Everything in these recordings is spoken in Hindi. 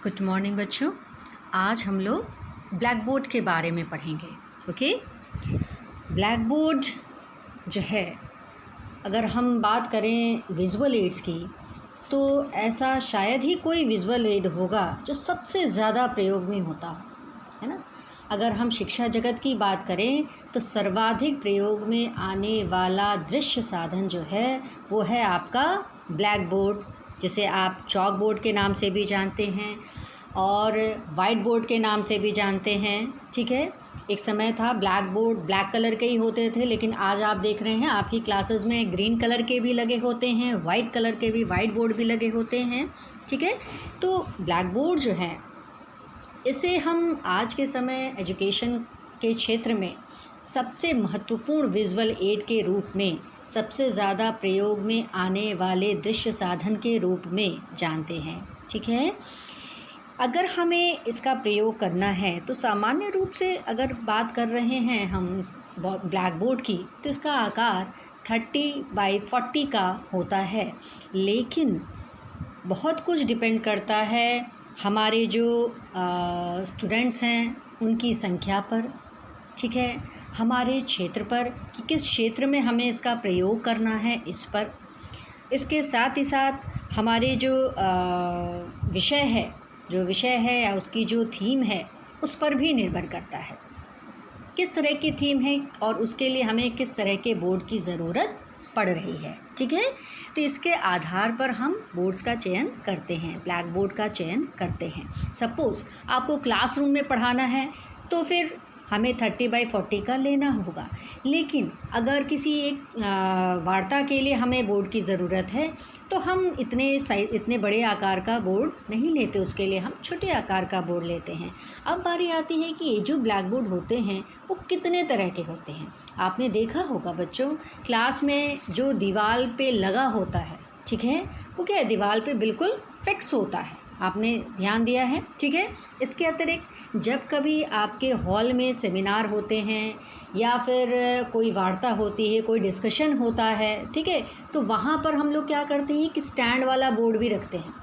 गुड मॉर्निंग बच्चों। आज हम लोग ब्लैक बोर्ड के बारे में पढ़ेंगे। ओके, ब्लैक बोर्ड जो है, अगर हम बात करें विजुअल एड्स की, तो ऐसा शायद ही कोई विजुअल एड होगा जो सबसे ज़्यादा प्रयोग में होता हो, है ना। अगर हम शिक्षा जगत की बात करें तो सर्वाधिक प्रयोग में आने वाला दृश्य साधन जो है वो है आपका ब्लैक बोर्ड, जिसे आप चॉक बोर्ड के नाम से भी जानते हैं और वाइट बोर्ड के नाम से भी जानते हैं। ठीक है, एक समय था ब्लैक बोर्ड ब्लैक कलर के ही होते थे, लेकिन आज आप देख रहे हैं आपकी क्लासेस में ग्रीन कलर के भी लगे होते हैं, वाइट कलर के भी, वाइट बोर्ड भी लगे होते हैं। ठीक है, तो ब्लैक बोर्ड जो है इसे हम आज के समय एजुकेशन के क्षेत्र में सबसे महत्वपूर्ण विजुअल एड के रूप में, सबसे ज़्यादा प्रयोग में आने वाले दृश्य साधन के रूप में जानते हैं। ठीक है, अगर हमें इसका प्रयोग करना है तो सामान्य रूप से अगर बात कर रहे हैं हम ब्लैक बोर्ड की, तो इसका आकार 30x40 का होता है, लेकिन बहुत कुछ डिपेंड करता है हमारे जो स्टूडेंट्स हैं उनकी संख्या पर। ठीक है, हमारे क्षेत्र पर कि किस क्षेत्र में हमें इसका प्रयोग करना है, इस पर। इसके साथ ही साथ हमारे जो विषय है या उसकी जो थीम है उस पर भी निर्भर करता है, किस तरह की थीम है और उसके लिए हमें किस तरह के बोर्ड की ज़रूरत पड़ रही है। ठीक है, तो इसके आधार पर हम बोर्ड्स का चयन करते हैं, ब्लैक बोर्ड का चयन करते हैं। सपोज़ आपको क्लासरूम में पढ़ाना है तो फिर हमें 30x40 का लेना होगा, लेकिन अगर किसी एक वार्ता के लिए हमें बोर्ड की ज़रूरत है तो हम इतने बड़े आकार का बोर्ड नहीं लेते, उसके लिए हम छोटे आकार का बोर्ड लेते हैं। अब बारी आती है कि ये जो ब्लैक बोर्ड होते हैं वो कितने तरह के होते हैं। आपने देखा होगा बच्चों, क्लास में जो दीवार पे लगा होता है, ठीक है, वो क्या है, दीवार पे बिल्कुल फिक्स होता है, आपने ध्यान दिया है। ठीक है, इसके अतिरिक्त जब कभी आपके हॉल में सेमिनार होते हैं या फिर कोई वार्ता होती है, कोई डिस्कशन होता है, ठीक है, तो वहाँ पर हम लोग क्या करते हैं कि स्टैंड वाला बोर्ड भी रखते हैं।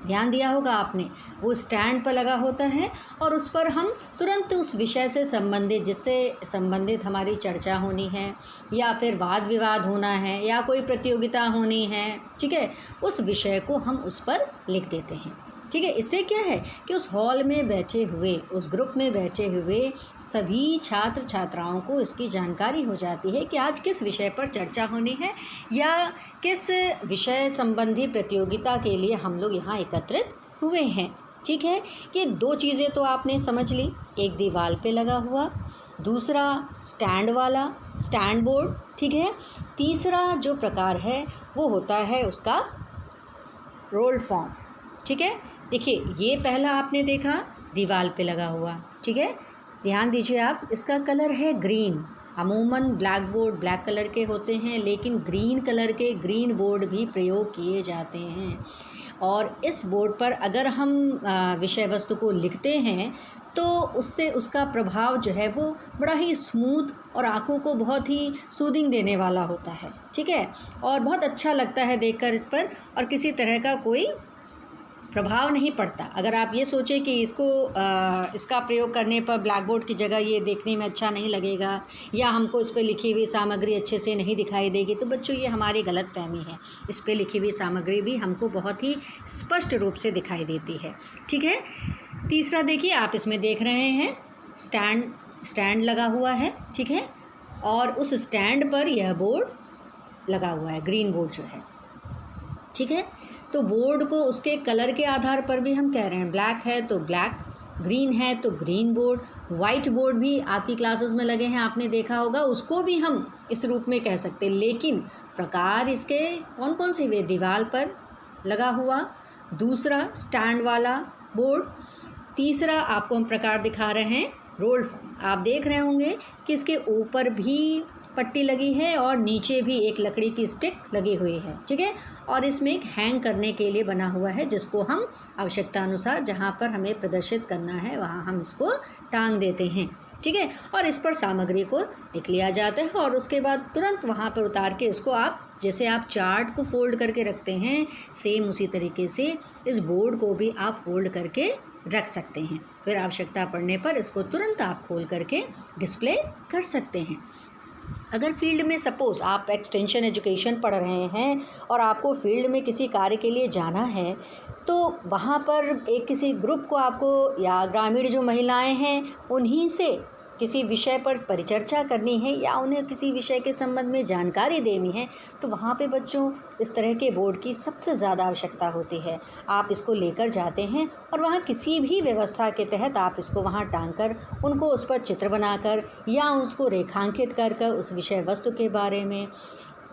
ध्यान दिया होगा आपने, वो स्टैंड पर लगा होता है और उस पर हम तुरंत उस विषय से संबंधित, जिससे संबंधित हमारी चर्चा होनी है या फिर वाद विवाद होना है या कोई प्रतियोगिता होनी है, ठीक है, उस विषय को हम उस पर लिख देते हैं। ठीक है, इससे क्या है कि उस हॉल में बैठे हुए, उस ग्रुप में बैठे हुए सभी छात्र छात्राओं को इसकी जानकारी हो जाती है कि आज किस विषय पर चर्चा होनी है या किस विषय संबंधी प्रतियोगिता के लिए हम लोग यहाँ एकत्रित हुए हैं। ठीक है, ये दो चीज़ें तो आपने समझ ली, एक दीवार पे लगा हुआ, दूसरा स्टैंड वाला, स्टैंड बोर्ड। ठीक है, तीसरा जो प्रकार है वो होता है उसका रोल फॉर्म। ठीक है, देखिए ये पहला आपने देखा दीवार पे लगा हुआ। ठीक है, ध्यान दीजिए आप, इसका कलर है ग्रीन। अमूमन ब्लैक बोर्ड ब्लैक कलर के होते हैं, लेकिन ग्रीन कलर के ग्रीन बोर्ड भी प्रयोग किए जाते हैं और इस बोर्ड पर अगर हम विषय वस्तु को लिखते हैं तो उससे उसका प्रभाव जो है वो बड़ा ही स्मूथ और आँखों को बहुत ही सूदिंग देने वाला होता है। ठीक है, और बहुत अच्छा लगता है देखकर इस पर, और किसी तरह का कोई प्रभाव नहीं पड़ता। अगर आप ये सोचें कि इसका प्रयोग करने पर ब्लैक बोर्ड की जगह ये देखने में अच्छा नहीं लगेगा या हमको इस पर लिखी हुई सामग्री अच्छे से नहीं दिखाई देगी, तो बच्चों ये हमारी गलतफहमी है। इस पर लिखी हुई सामग्री भी हमको बहुत ही स्पष्ट रूप से दिखाई देती है। ठीक है, तीसरा देखिए आप इसमें देख रहे हैं स्टैंड लगा हुआ है। ठीक है, और उस स्टैंड पर यह बोर्ड लगा हुआ है, ग्रीन बोर्ड जो है। ठीक है, तो बोर्ड को उसके कलर के आधार पर भी हम कह रहे हैं, ब्लैक है तो ब्लैक, ग्रीन है तो ग्रीन बोर्ड, वाइट बोर्ड भी आपकी क्लासेस में लगे हैं, आपने देखा होगा, उसको भी हम इस रूप में कह सकते हैं। लेकिन प्रकार इसके कौन कौन से वे, दीवार पर लगा हुआ, दूसरा स्टैंड वाला बोर्ड, तीसरा आपको हम प्रकार दिखा रहे हैं रोल फॉर्म। आप देख रहे होंगे कि इसके ऊपर भी पट्टी लगी है और नीचे भी एक लकड़ी की स्टिक लगी हुई है। ठीक है, और इसमें एक हैंग करने के लिए बना हुआ है, जिसको हम आवश्यकता अनुसार जहाँ पर हमें प्रदर्शित करना है वहाँ हम इसको टांग देते हैं। ठीक है, और इस पर सामग्री को लिख लिया जाता है और उसके बाद तुरंत वहाँ पर उतार के इसको आप जैसे आप चार्ट को फोल्ड करके रखते हैं, सेम उसी तरीके से इस बोर्ड को भी आप फोल्ड करके रख सकते हैं। फिर आवश्यकता पड़ने पर इसको तुरंत आप खोल करके डिस्प्ले कर सकते हैं। अगर फील्ड में सपोज़ आप एक्सटेंशन एजुकेशन पढ़ रहे हैं और आपको फील्ड में किसी कार्य के लिए जाना है, तो वहाँ पर एक किसी ग्रुप को आपको या ग्रामीण जो महिलाएं हैं उन्हीं से किसी विषय पर परिचर्चा करनी है या उन्हें किसी विषय के संबंध में जानकारी देनी है, तो वहाँ पे बच्चों इस तरह के बोर्ड की सबसे ज़्यादा आवश्यकता होती है। आप इसको लेकर जाते हैं और वहाँ किसी भी व्यवस्था के तहत आप इसको वहाँ टांग कर उनको उस पर चित्र बनाकर या उसको रेखांकित कर कर उस विषय वस्तु के बारे में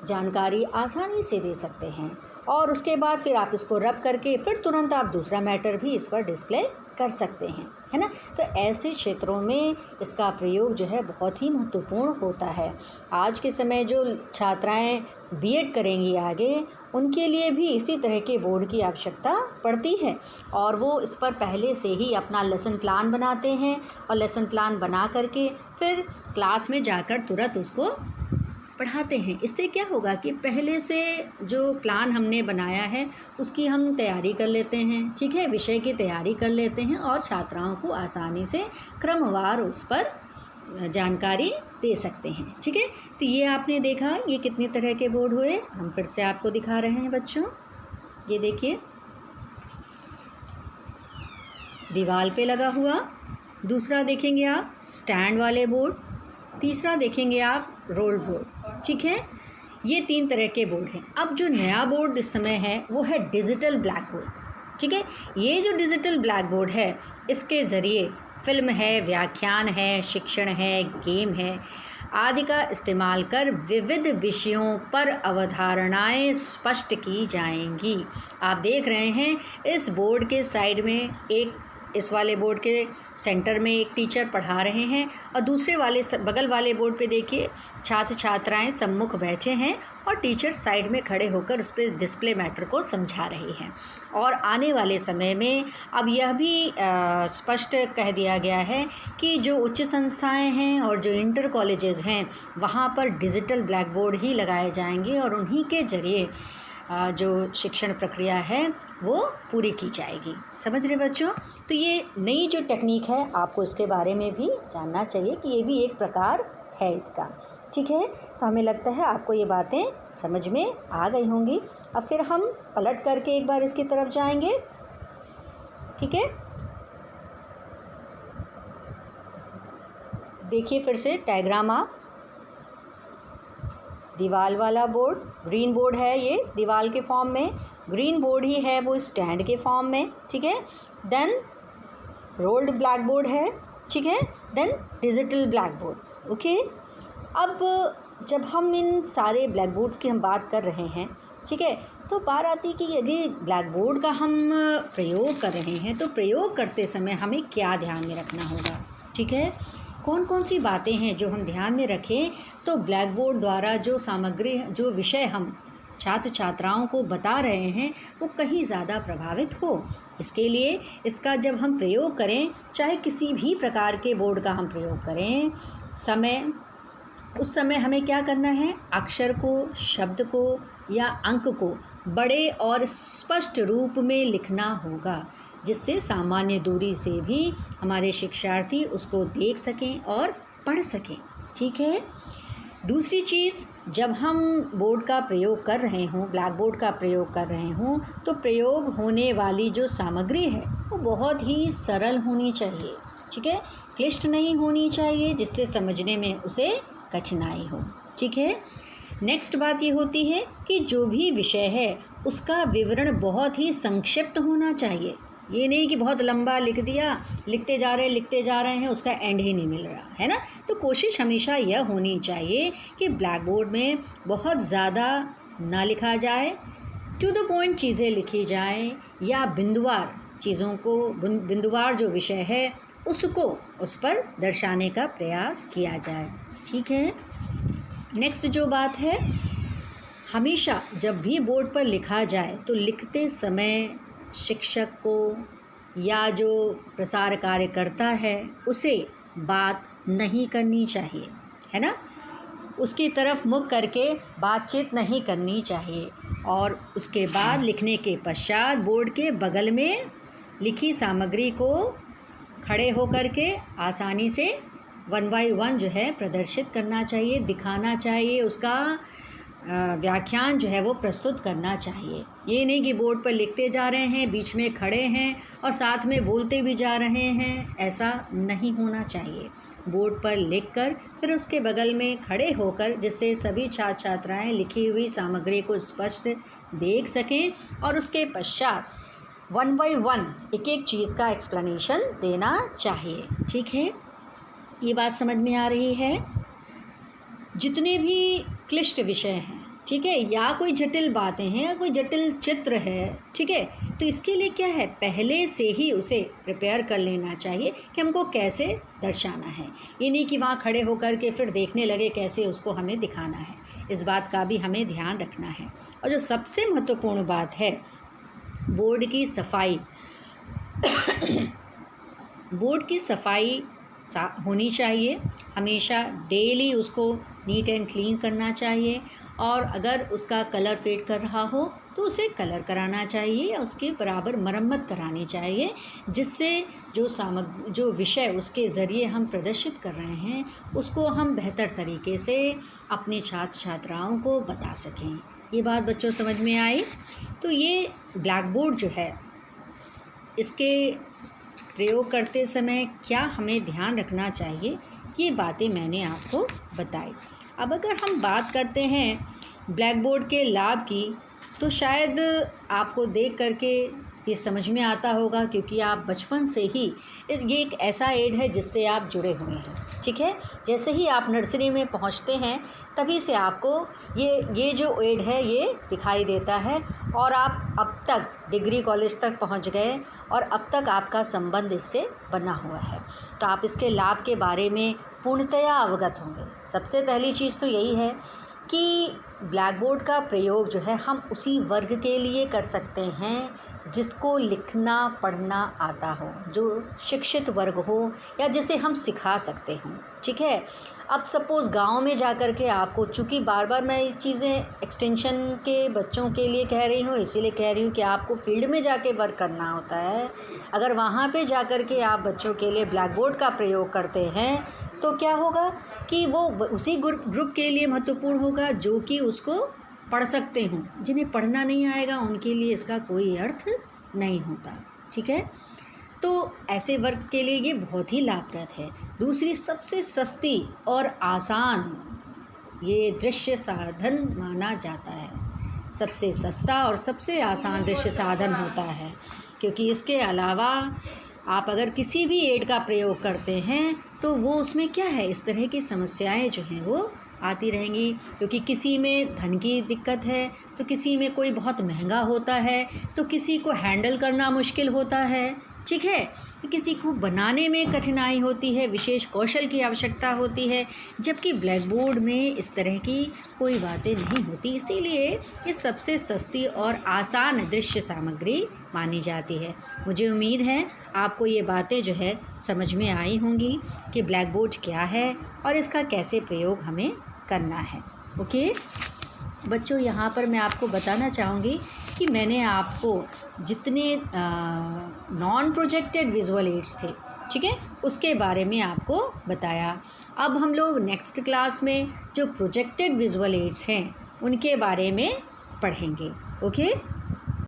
जानकारी आसानी से दे सकते हैं। और उसके बाद फिर आप इसको रब करके फिर तुरंत आप दूसरा मैटर भी इस पर डिस्प्ले कर सकते हैं, है ना। तो ऐसे क्षेत्रों में इसका प्रयोग जो है बहुत ही महत्वपूर्ण होता है। आज के समय जो छात्राएं बीएड करेंगी आगे, उनके लिए भी इसी तरह के बोर्ड की आवश्यकता पड़ती है और वो इस पर पहले से ही अपना लेसन प्लान बनाते हैं और लेसन प्लान बना करके फिर क्लास में जाकर तुरंत उसको पढ़ाते हैं। इससे क्या होगा कि पहले से जो प्लान हमने बनाया है उसकी हम तैयारी कर लेते हैं, ठीक है, विषय की तैयारी कर लेते हैं और छात्राओं को आसानी से क्रमवार उस पर जानकारी दे सकते हैं, ठीक है। तो ये आपने देखा ये कितनी तरह के बोर्ड हुए, हम फिर से आपको दिखा रहे हैं बच्चों। ये देखिए दीवार पे लगा हुआ, दूसरा देखेंगे आप स्टैंड वाले बोर्ड, तीसरा देखेंगे आप रोल बोर्ड, ठीक है। ये 3 तरह के बोर्ड हैं। अब जो नया बोर्ड इस समय है वो है डिजिटल ब्लैक बोर्ड, ठीक है। ये जो डिजिटल ब्लैक बोर्ड है इसके ज़रिए फिल्म है, व्याख्यान है, शिक्षण है, गेम है आदि का इस्तेमाल कर विविध विषयों पर अवधारणाएं स्पष्ट की जाएंगी। आप देख रहे हैं इस बोर्ड के साइड में इस वाले बोर्ड के सेंटर में एक टीचर पढ़ा रहे हैं और दूसरे वाले बगल वाले बोर्ड पे देखिए छात्र छात्राएं सम्मुख बैठे हैं और टीचर साइड में खड़े होकर उस पर डिस्प्ले मैटर को समझा रहे हैं। और आने वाले समय में अब यह भी स्पष्ट कह दिया गया है कि जो उच्च संस्थाएं हैं और जो इंटर कॉलेजेस हैं वहाँ पर डिजिटल ब्लैक बोर्ड ही लगाए जाएंगे और उन्हीं के ज़रिए जो शिक्षण प्रक्रिया है वो पूरी की जाएगी। समझ रहे बच्चों। तो ये नई जो टेक्निक है आपको इसके बारे में भी जानना चाहिए कि ये भी एक प्रकार है इसका, ठीक है। तो हमें लगता है आपको ये बातें समझ में आ गई होंगी। अब फिर हम पलट करके एक बार इसकी तरफ जाएंगे, ठीक है। देखिए फिर से डायग्राम आप, दीवार वाला बोर्ड ग्रीन बोर्ड है, ये दीवार के फॉर्म में, ग्रीन बोर्ड ही है वो स्टैंड के फॉर्म में, ठीक है। देन रोल्ड ब्लैक बोर्ड है, ठीक है। Then digital black board, okay. अब जब हम इन सारे ब्लैक बोर्ड्स की हम बात कर रहे हैं, ठीक है, तो बात आती कि यदि ब्लैक बोर्ड का हम प्रयोग कर रहे हैं तो प्रयोग करते समय हमें क्या ध्यान में रखना होगा, ठीक है। कौन कौन सी बातें हैं जो हम ध्यान में रखें तो ब्लैक बोर्ड द्वारा जो सामग्री जो विषय हम छात्र छात्राओं को बता रहे हैं वो कहीं ज़्यादा प्रभावित हो। इसके लिए इसका जब हम प्रयोग करें, चाहे किसी भी प्रकार के बोर्ड का हम प्रयोग करें, उस समय हमें क्या करना है, अक्षर को, शब्द को या अंक को बड़े और स्पष्ट रूप में लिखना होगा, जिससे सामान्य दूरी से भी हमारे शिक्षार्थी उसको देख सकें और पढ़ सकें, ठीक है। दूसरी चीज़, जब हम बोर्ड का प्रयोग कर रहे हों, ब्लैक बोर्ड का प्रयोग कर रहे हों, तो प्रयोग होने वाली जो सामग्री है वो बहुत ही सरल होनी चाहिए, ठीक है, क्लिष्ट नहीं होनी चाहिए जिससे समझने में उसे कठिनाई हो, ठीक है। नेक्स्ट बात ये होती है कि जो भी विषय है उसका विवरण बहुत ही संक्षिप्त होना चाहिए। ये नहीं कि बहुत लंबा लिख दिया, लिखते जा रहे हैं, उसका एंड ही नहीं मिल रहा है ना। तो कोशिश हमेशा यह होनी चाहिए कि ब्लैक बोर्ड में बहुत ज़्यादा ना लिखा जाए, टू द पॉइंट चीज़ें लिखी जाएं या बिंदुवार चीज़ों को, बिंदुवार जो विषय है उसको उस पर दर्शाने का प्रयास किया जाए, ठीक है। नेक्स्ट जो बात है, हमेशा जब भी बोर्ड पर लिखा जाए तो लिखते समय शिक्षक को या जो प्रसार कार्य करता है उसे बात नहीं करनी चाहिए, है ना। उसकी तरफ मुख करके बातचीत नहीं करनी चाहिए। और उसके बाद लिखने के पश्चात बोर्ड के बगल में लिखी सामग्री को खड़े होकर के आसानी से 1 बाय 1 जो है प्रदर्शित करना चाहिए, दिखाना चाहिए, उसका व्याख्यान जो है वो प्रस्तुत करना चाहिए। ये नहीं कि बोर्ड पर लिखते जा रहे हैं, बीच में खड़े हैं और साथ में बोलते भी जा रहे हैं, ऐसा नहीं होना चाहिए। बोर्ड पर लिखकर फिर उसके बगल में खड़े होकर, जिससे सभी छात्र छात्राएँ लिखी हुई सामग्री को स्पष्ट देख सकें और उसके पश्चात 1 बाय 1 एक एक चीज़ का एक्सप्लेनेशन देना चाहिए। ठीक है, ये बात समझ में आ रही है। जितने भी क्लिष्ट विषय हैं, ठीक है, या कोई जटिल बातें हैं या कोई जटिल चित्र है, ठीक है, तो इसके लिए क्या है, पहले से ही उसे प्रिपेयर कर लेना चाहिए कि हमको कैसे दर्शाना है। ये नहीं कि वहाँ खड़े होकर के फिर देखने लगे कैसे उसको हमें दिखाना है। इस बात का भी हमें ध्यान रखना है। और जो सबसे महत्वपूर्ण बात है, बोर्ड की सफाई बोर्ड की सफाई होनी चाहिए। हमेशा डेली उसको नीट एंड क्लीन करना चाहिए। और अगर उसका कलर फेड कर रहा हो तो उसे कलर कराना चाहिए या उसके बराबर मरम्मत करानी चाहिए, जिससे जो विषय उसके ज़रिए हम प्रदर्शित कर रहे हैं उसको हम बेहतर तरीके से अपने छात्र छात्राओं को बता सकें। ये बात बच्चों समझ में आई। तो ये ब्लैक बोर्ड जो है, इसके प्रयोग करते समय क्या हमें ध्यान रखना चाहिए, ये बातें मैंने आपको बताई। अब अगर हम बात करते हैं ब्लैक बोर्ड के लाभ की, तो शायद आपको देख करके ये समझ में आता होगा, क्योंकि आप बचपन से ही, ये एक ऐसा एड है जिससे आप जुड़े हुए हैं। ठीक है, जैसे ही आप नर्सरी में पहुंचते हैं तभी से आपको ये जो एड है ये दिखाई देता है, और आप अब तक डिग्री कॉलेज तक पहुंच गए और अब तक आपका संबंध इससे बना हुआ है। तो आप इसके लाभ के बारे में पूर्णतया अवगत होंगे। सबसे पहली चीज़ तो यही है कि ब्लैक बोर्ड का प्रयोग जो है हम उसी वर्ग के लिए कर सकते हैं जिसको लिखना पढ़ना आता हो, जो शिक्षित वर्ग हो या जिसे हम सिखा सकते हों। ठीक है, अब सपोज़ गांव में जा कर के आपको, चूँकि बार बार मैं इस चीज़ें एक्सटेंशन के बच्चों के लिए कह रही हूँ, इसीलिए कह रही हूँ कि आपको फील्ड में जाके वर्क करना होता है। अगर वहाँ पे जा कर के आप बच्चों के लिए ब्लैक बोर्ड का प्रयोग करते हैं तो क्या होगा कि वो उसी ग्रुप के लिए महत्वपूर्ण होगा जो कि उसको पढ़ सकते हों। जिन्हें पढ़ना नहीं आएगा उनके लिए इसका कोई अर्थ नहीं होता। ठीक है, तो ऐसे वर्ग के लिए ये बहुत ही लाभप्रद है। दूसरी सबसे सस्ती और आसान ये दृश्य साधन माना जाता है। सबसे सस्ता और सबसे आसान दृश्य साधन होता है, क्योंकि इसके अलावा आप अगर किसी भी एड का प्रयोग करते हैं तो वो उसमें क्या है, इस तरह की समस्याएं जो हैं वो आती रहेंगी। क्योंकि किसी में धन की दिक्कत है, तो किसी में कोई बहुत महंगा होता है, तो किसी को हैंडल करना मुश्किल होता है। ठीक है, किसी को बनाने में कठिनाई होती है, विशेष कौशल की आवश्यकता होती है, जबकि ब्लैक बोर्ड में इस तरह की कोई बातें नहीं होती। इसीलिए ये सबसे सस्ती और आसान दृश्य सामग्री मानी जाती है। मुझे उम्मीद है आपको ये बातें जो है समझ में आई होंगी कि ब्लैक बोर्ड क्या है और इसका कैसे प्रयोग हमें करना है। ओके बच्चों, यहाँ पर मैं आपको बताना चाहूँगी कि मैंने आपको जितने नॉन प्रोजेक्टेड विजुअल एड्स थे, ठीक है, उसके बारे में आपको बताया। अब हम लोग नेक्स्ट क्लास में जो प्रोजेक्टेड विजुअल एड्स हैं उनके बारे में पढ़ेंगे। ओके।